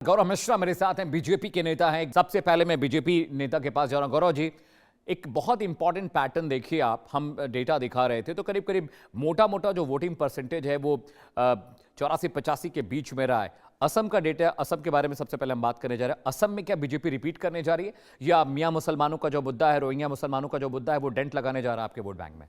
गौरव मिश्रा मेरे साथ हैं, बीजेपी के नेता हैं। सबसे पहले मैं बीजेपी नेता के पास जा रहा हूं। गौरव जी, एक बहुत इंपॉर्टेंट पैटर्न देखिए आप, हम डेटा दिखा रहे थे तो करीब करीब मोटा मोटा जो वोटिंग परसेंटेज है वो 84-85 के बीच में रहा है। असम का डेटा, असम के बारे में सबसे पहले हम बात करने जा रहे हैं। असम में क्या बीजेपी रिपीट करने जा रही है या मियां मुसलमानों का जो मुद्दा है, रोहिंग्या मुसलमानों का जो मुद्दा है वो डेंट लगाने जा रहा है आपके वोट बैंक में?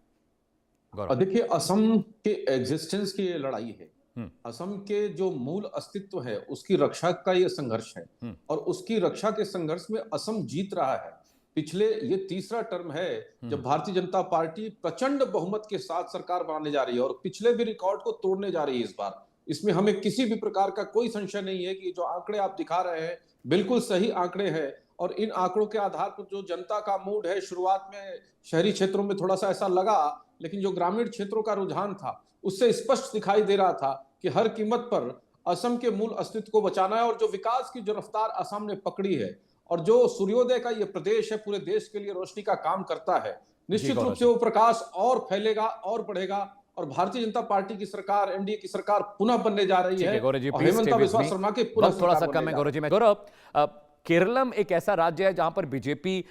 गौरव। देखिए, असम के एग्जिस्टेंस की ये लड़ाई है। हम्म। असम के जो मूल अस्तित्व है उसकी रक्षा का ये संघर्ष है। हम्म। और उसकी रक्षा के संघर्ष में असम जीत रहा है। पिछले ये तीसरा टर्म है हम्म। जब भारतीय जनता पार्टी प्रचंड बहुमत के साथ सरकार बनाने जा रही है और पिछले भी रिकॉर्ड को तोड़ने जा रही है इस बार। इसमें हमें किसी भी प्रकार का कोई संशय नहीं है कि जो आंकड़े आप दिखा रहे हैं बिल्कुल सही आंकड़े हैं। और इन आंकड़ों के आधार पर जो जनता का मूड है, शुरुआत में शहरी क्षेत्रों में थोड़ा सा ऐसा लगा, लेकिन जो ग्रामीण क्षेत्रों का रुझान था उससे स्पष्ट दिखाई दे रहा था कि हर कीमत पर असम के मूल अस्तित्व को बचाना है। और जो विकास की जो रफ्तार असम ने पकड़ी है और जो सूर्योदय का ये प्रदेश है, पूरे देश के लिए रोशनी का काम करता है, जी निश्चित रूप गौरव से जी। वो प्रकाश और फैलेगा और बढ़ेगा। और भारतीय जनता पार्टी की सरकार, एनडीए की सरकार पुनः बनने जा रही ठीक है है गौरव जी, और please stay Himanta with Biswa me. Sarma के पुनः वक्त थोड़ा सरकार सा बनने कम है जा गौरव रही जी। है। मैं गौरव, केरलम एक ऐसा राज्य है जहां पर बीजेपी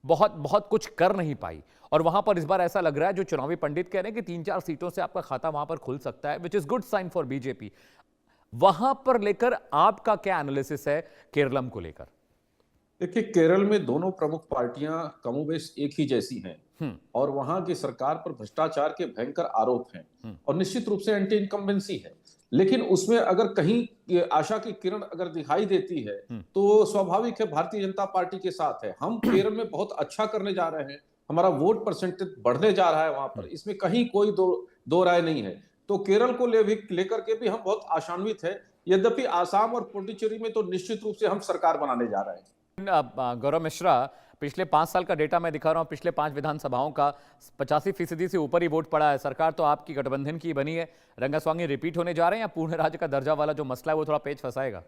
बहुत बहुत कुछ कर नहीं पाई और वहां पर इस बार ऐसा लग रहा है, जो चुनावी पंडित कह रहे हैं कि 3-4 सीटों से आपका खाता वहां पर खुल सकता है, which is good sign for BJP. वहां पर लेकर आपका क्या एनालिसिस है केरलम को लेकर? देखिए, केरल में दोनों प्रमुख पार्टियां कमोबेश एक ही जैसी हैं हम्म। और वहां की सरकार पर भ्रष्टाचार के भयंकर आरोप हैं हम्म। और निश्चित रूप से एंटी इनकम्बेंसी है। लेकिन उसमें अगर कहीं ये आशा की किरण अगर दिखाई देती है हम्म। तो स्वाभाविक है भारतीय जनता पार्टी के साथ है। हम केरल में बहुत अच्छा करने जा रहे हैं, हमारा वोट परसेंटेज बढ़ने जा रहा है वहां पर, इसमें कहीं कोई दो राय नहीं है। तो केरल को लेकर के भी हम बहुत आशान्वित है। यद्यपि आसाम और पुडुचेरी में तो निश्चित रूप से हम सरकार बनाने जा रहे हैं। गौरव मिश्रा, पिछले 5 साल का डेटा मैं दिखा रहा हूं, पिछले 5 विधानसभाओं का 85% से ऊपर ही वोट पड़ा है। सरकार तो आपकी गठबंधन की बनी है। रंगास्वामी रिपीट होने जा रहे हैं या पूर्ण राज्य का दर्जा वाला जो मसला है वो थोड़ा पेच फंसाएगा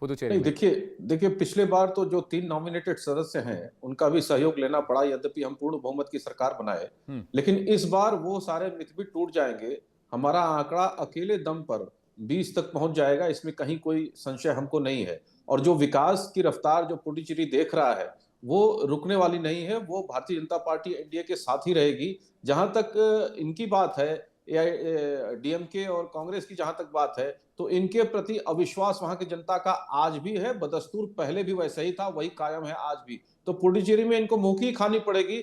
पुदुचेरी नहीं, में? देखिए पिछले बार तो जो 3 नॉमिनेटेड सदस्य हैं उनका भी सहयोग लेना पड़ा, यद्यपि हम पूर्ण बहुमत की सरकार बनाए। हम्म। लेकिन इस बार वो सारे मिथ भी टूट जाएंगे। हमारा आंकड़ा अकेले दम पर 20 तक पहुंच जाएगा, इसमें कहीं कोई संशय हमको नहीं है। और जो विकास की रफ्तार जो पुडुचेरी देख रहा है वो रुकने वाली नहीं है। वो भारतीय जनता पार्टी एनडीए के साथ ही रहेगी। जहां तक इनकी बात है, डीएमके और कांग्रेस की जहां तक बात है, तो इनके प्रति अविश्वास वहां की जनता का आज भी है। बदस्तूर पहले भी वैसा ही था, वही कायम है आज भी। तो पुडुचेरी में इनको मुंह की खानी पड़ेगी।